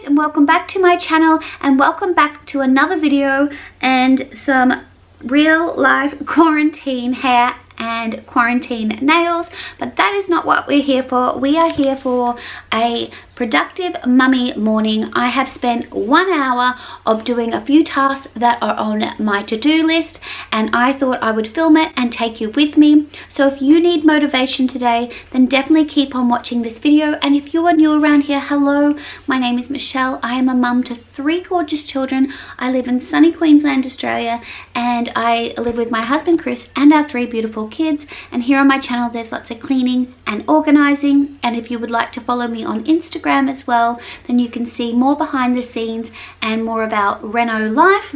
lovelies, and welcome back to my channel, and welcome back to another video and some real life quarantine hair and quarantine nails. But that is not what we're here for. We are here for a productive mummy morning. I have spent 1 hour of doing a few tasks that are on my to-do list, and I thought I would film it and take you with me. So if you need motivation today, then definitely keep on watching this video. And if you are new around here, hello, my name is Michelle. I am a mum to 3 gorgeous children. I live in sunny Queensland, Australia, and I live with my husband Chris and our 3 beautiful kids. And here on my channel there's lots of cleaning and organizing, and if you would like to follow me on Instagram as well, then you can see more behind the scenes and more about Reno life.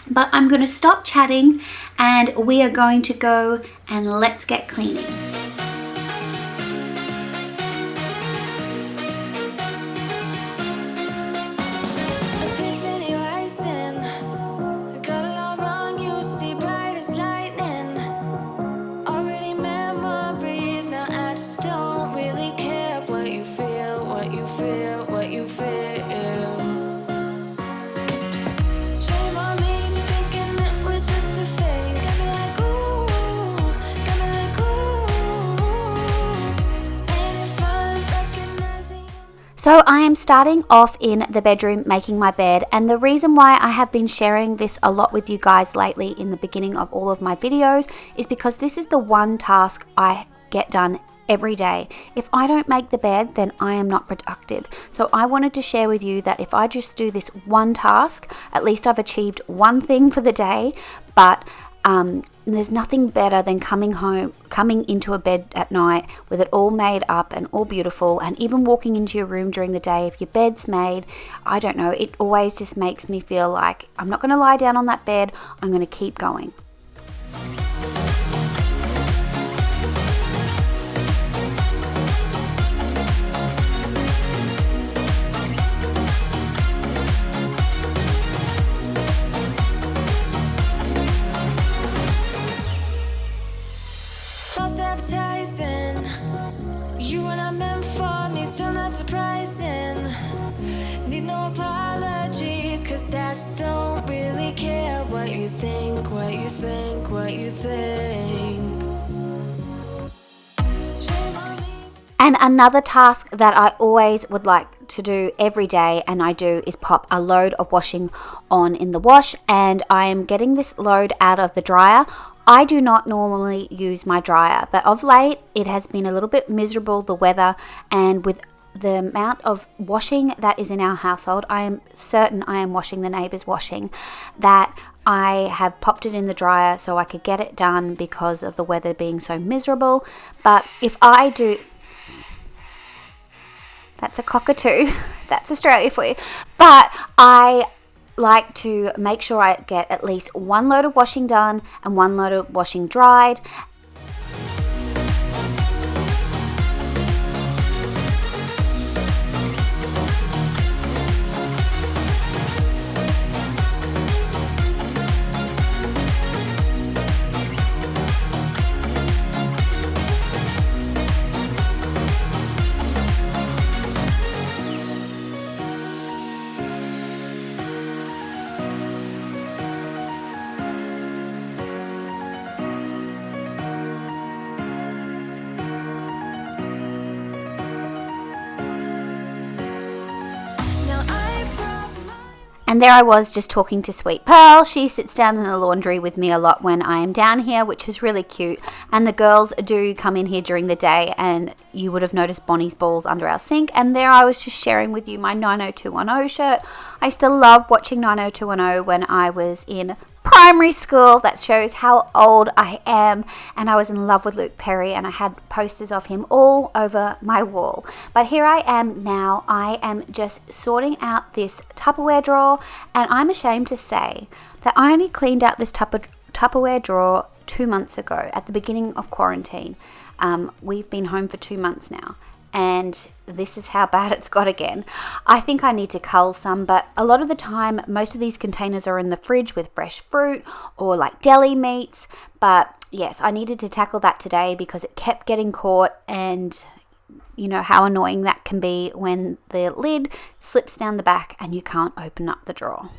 But I'm going to stop chatting and we are going to go and let's get cleaning. So I am starting off in the bedroom making my bed, and the reason why I have been sharing this a lot with you guys lately in the beginning of all of my videos is because this is the one task I get done every day. If I don't make the bed, then I am not productive. So I wanted to share with you that if I just do this one task, at least I've achieved one thing for the day. But there's nothing better than coming into a bed at night with it all made up and all beautiful, and even walking into your room during the day, if your bed's made, I don't know, it always just makes me feel like I'm not going to lie down on that bed, I'm going to keep going. You and I meant for me, still not surprising. Need no apologies, cause I just don't really care what you think, what you think, what you think. And another task that I always would like to do every day, and I do, is pop a load of washing on in the wash. And I am getting this load out of the dryer. I do not normally use my dryer, but of late it has been a little bit miserable, the weather, and with the amount of washing that is in our household, I am certain I am washing the neighbours' washing, that I have popped it in the dryer so I could get it done because of the weather being so miserable. But if I do... That's a cockatoo. That's Australia for you. But I like to make sure I get at least 1 load of washing done and 1 load of washing dried. And there I was just talking to Sweet Pearl. She sits down in the laundry with me a lot when I am down here, which is really cute. And the girls do come in here during the day, and you would have noticed Bonnie's balls under our sink. And there I was just sharing with you my 90210 shirt. I still love watching 90210 when I was in primary school. That shows how old I am. And I was in love with Luke Perry, and I had posters of him all over my wall. But here I am now. I am just sorting out this Tupperware drawer, and I'm ashamed to say that I only cleaned out this Tupperware drawer 2 months ago at the beginning of quarantine. We've been home for 2 months now, and this is how bad it's got again. I think I need to cull some, but a lot of the time, most of these containers are in the fridge with fresh fruit or like deli meats. But yes, I needed to tackle that today because it kept getting caught, and you know how annoying that can be when the lid slips down the back and you can't open up the drawer.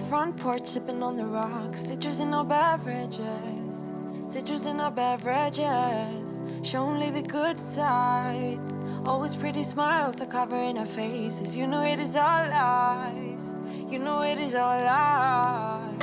Front porch sipping on the rocks, citrus in our beverages, citrus in our beverages. Show only the good sides, always pretty smiles are covering our faces. You know it is all lies, you know it is all lies.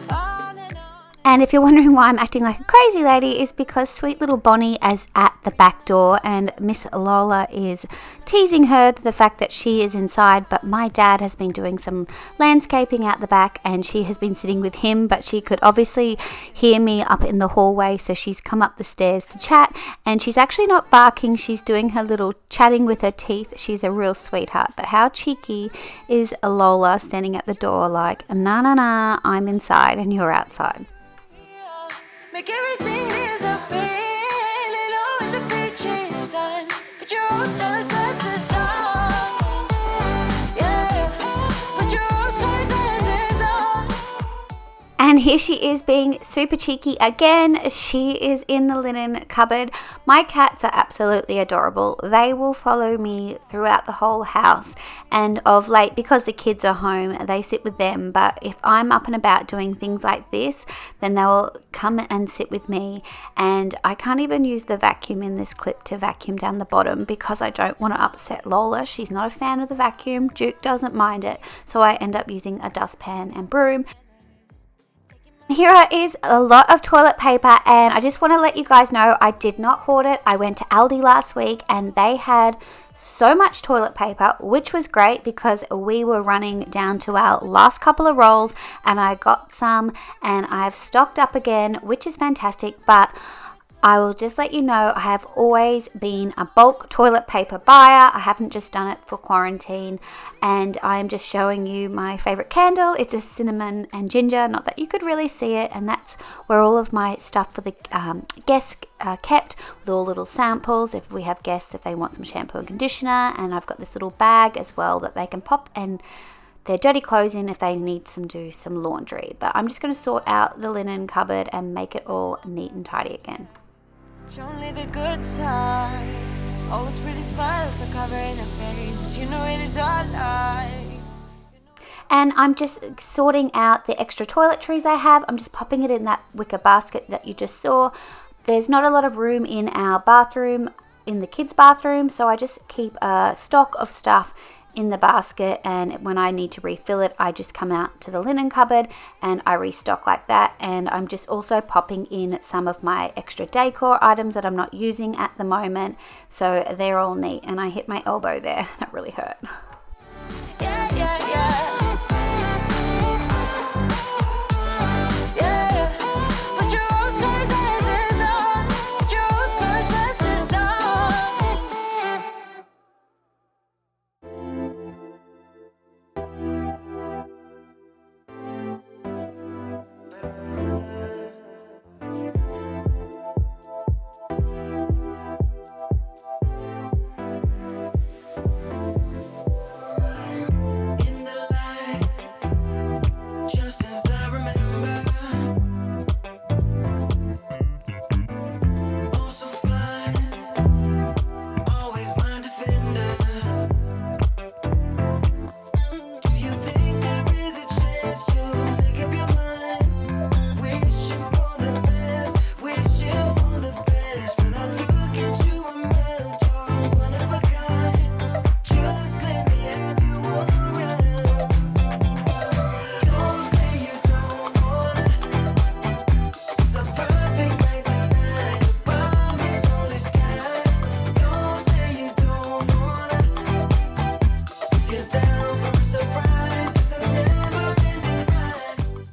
On and on. And if you're wondering why I'm acting like a crazy lady, is because sweet little Bonnie is at the back door and Miss Lola is teasing her to the fact that she is inside, but my dad has been doing some landscaping out the back and she has been sitting with him, but she could obviously hear me up in the hallway, so she's come up the stairs to chat, and she's actually not barking, she's doing her little chatting with her teeth. She's a real sweetheart. But how cheeky is Lola standing at the door like, nah, nah, nah, I'm inside and you're outside. Make everything disappear, lay low in the beaching sun, put your rose-colored glasses on, yeah, put your rose-colored glasses on. And here she is being super cheeky again. She is in the linen cupboard. My cats are absolutely adorable. They will follow me throughout the whole house, and of late, because the kids are home, they sit with them, but if I'm up and about doing things like this, then they will come and sit with me. And I can't even use the vacuum in this clip to vacuum down the bottom because I don't want to upset Lola. She's not a fan of the vacuum. Duke doesn't mind it, so I end up using a dustpan and broom. Here is a lot of toilet paper, and I just want to let you guys know I did not hoard it. I went to Aldi last week and they had so much toilet paper, which was great because we were running down to our last couple of rolls, and I got some and I've stocked up again, which is fantastic. But I will just let you know I have always been a bulk toilet paper buyer. I haven't just done it for quarantine, and I'm just showing you my favorite candle. It's a cinnamon and ginger, not that you could really see it, and that's where all of my stuff for the guests are kept, with all little samples if we have guests, if they want some shampoo and conditioner. And I've got this little bag as well that they can pop and their dirty clothes in if they need to do some laundry. But I'm just going to sort out the linen cupboard and make it all neat and tidy again. Show only the good sides, always pretty smiles are covering her faces. You know it is all lies. And I'm just sorting out the extra toiletries I have. I'm just popping it in that wicker basket that you just saw. There's not a lot of room in our bathroom in the kids' bathroom, so I just keep a stock of stuff in the basket, and when I need to refill it, I just come out to the linen cupboard and I restock like that. And I'm just also popping in some of my extra decor items that I'm not using at the moment, so they're all neat. And I hit my elbow there, that really hurt. Yeah, yeah, yeah. Yeah. Put your rose-colored glasses on. Put your rose-colored glasses in the light, just as I remember. Oh, so fine, always my defender. Do you think there is a chance you'll make up your mind? Wishing for the best, wishing for the best. When I look at you, I'm meant you're one of a kind. Just let me have you all around. Don't say you don't wanna. It's a perfect night tonight. Above this lonely sky. Don't say you don't wanna. If you're down for a surprise, it's a never-ending ride.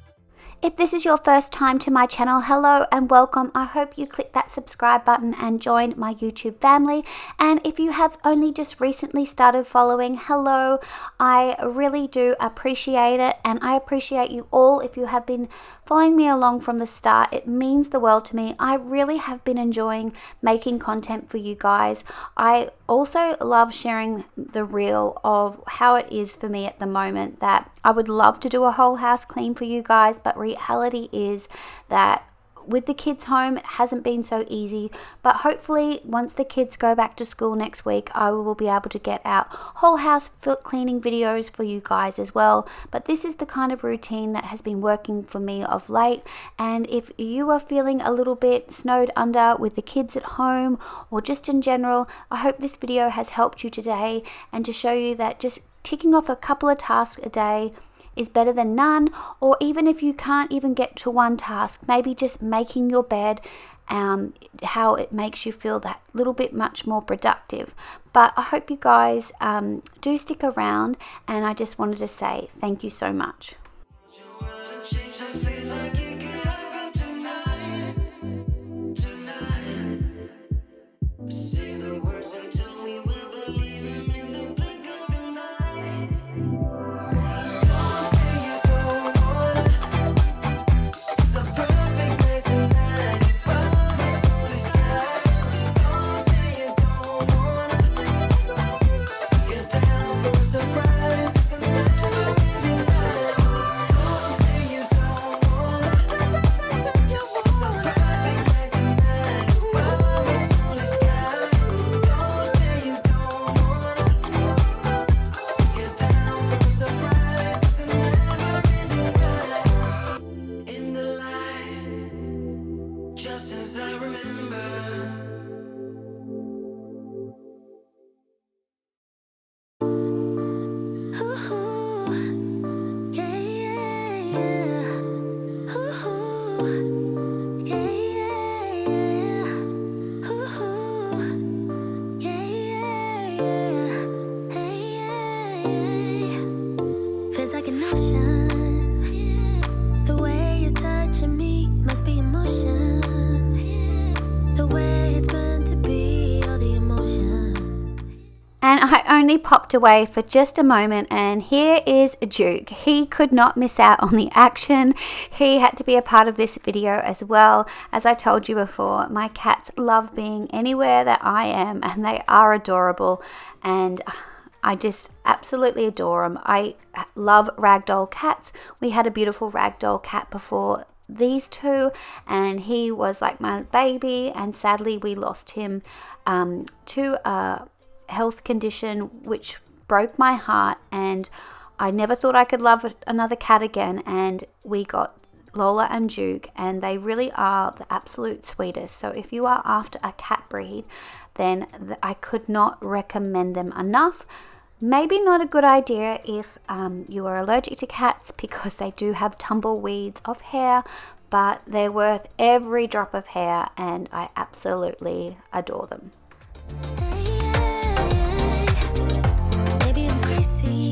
If this is your first time to my channel, hello and welcome. I hope you click that subscribe button and join my YouTube family. And if you have only just recently started following, hello. I really do appreciate it, and I appreciate you all if you have been following me along from the start. It means the world to me. I really have been enjoying making content for you guys. I also love sharing the reel of how it is for me at the moment, that I would love to do a whole house clean for you guys, but reality is that with the kids home, it hasn't been so easy. But hopefully once the kids go back to school next week, I will be able to get out whole house cleaning videos for you guys as well. But this is the kind of routine that has been working for me of late. And if you are feeling a little bit snowed under with the kids at home, or just in general, I hope this video has helped you today, and to show you that just ticking off a couple of tasks a day is better than none. Or even if you can't even get to one task, maybe just making your bed, how it makes you feel that little bit much more productive. But I hope you guys do stick around, and I just wanted to say thank you so much. Say the words until we will believe him in the blink of an eye. Don't say you don't wanna. It's a perfect night tonight. Above this lonely sky. Don't say you don't wanna. If you're down for a surprise, it's a never-ending ride. Don't say you don't wanna. It's a perfect night tonight. Above this lonely sky. Don't say you don't wanna. If you're down for a surprise, it's a never-ending ride. In the light, just as I remember. Ooh, yeah, yeah, yeah. Ooh, yeah, yeah, yeah. Ooh, yeah, yeah, yeah. Hey, yeah, yeah. Feels like an ocean. The way you're touching me must be emotion. The way it's meant to be, all the emotion. And I only popped away for just a moment, and here is Duke. He could not miss out on the action. He had to be a part of this video as well. As I told you before, my cats love being anywhere that I am, and they are adorable, and I just absolutely adore them. I love ragdoll cats. We had a beautiful ragdoll cat before these two, and he was like my baby, and sadly we lost him to a health condition which broke my heart, and I never thought I could love another cat again. And we got Lola and Duke, and they really are the absolute sweetest. So if you are after a cat breed then I could not recommend them enough. Maybe not a good idea if you are allergic to cats, because they do have tumbleweeds of hair, but they're worth every drop of hair and I absolutely adore them. Maybe I'm crazy,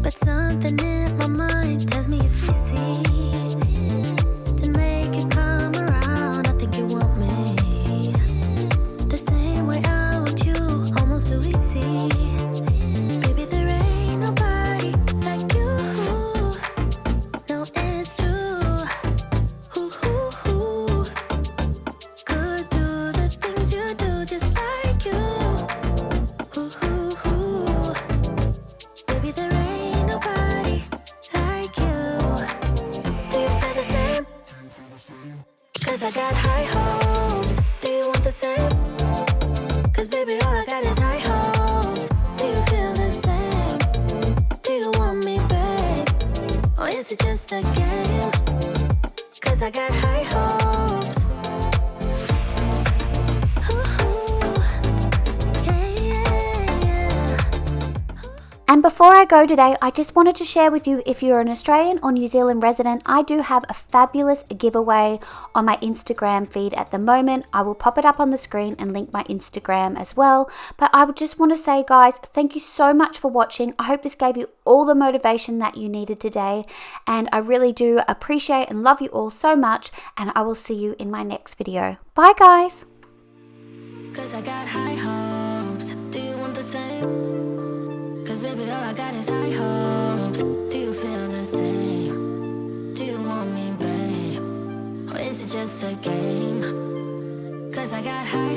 but something in my mind tells me it's easy to make you come around. I think you want me the same way I want you, almost so easy. Baby, there ain't nobody like you. No, it's true. Could do the things you do just like you. Baby, there ain't nobody like you. Do you feel the same? 'Cause I got high hopes. Do you want the same? 'Cause baby, all I got is high hopes. Do you feel the same? Do you want me, babe? Or is it just a game? 'Cause I got high hopes. And before I go today, I just wanted to share with you, if you're an Australian or New Zealand resident, I do have a fabulous giveaway on my Instagram feed at the moment. I will pop it up on the screen and link my Instagram as well. But I would just want to say, guys, thank you so much for watching. I hope this gave you all the motivation that you needed today. And I really do appreciate and love you all so much. And I will see you in my next video. Bye, guys. 'Cause I got high hopes. Do you want the same? 'Cause baby, all I got is high hopes. Do you feel the same? Do you want me, babe? Or is it just a game? 'Cause I got high